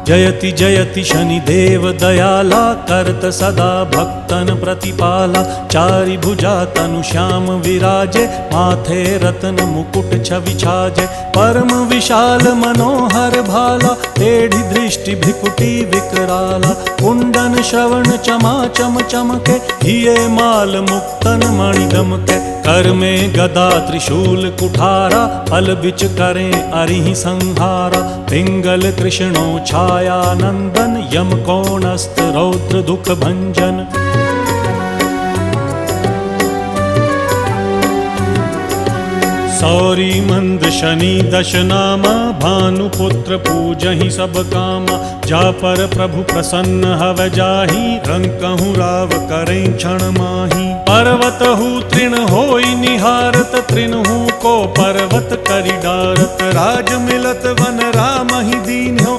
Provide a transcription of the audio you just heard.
जयति जयति शनिदेव दयाला करत सदा भक्तन प्रतिपाला। चारि भुजा तनु श्याम विराजे माथे रत्न मुकुट छवि छाजे। परम विशाल मनोहर भाला टेढ़ी दृष्टि भ्रिकुटी विकराला। कुंडन श्रवण चमा चम चमके हिये माल मुक्तन मणि दमके। कर में गदा त्रिशूल कुठारा फल बिच करें अरिहि संहारा। पिंगल कृष्णो छाया नंदन यम कोणस्थ रौद्र दुख भंजन। सौरी मंद शनि दश नामा भानुपुत्र पूजहि सब कामा। जा पर प्रभु प्रसन्न हव जाहि रंकहु राव करें क्षण माही। पर्वत हु तृण होई निहारत तृणहु को पर्वत करि डारत। राज मिलत वन राम ही दीन हो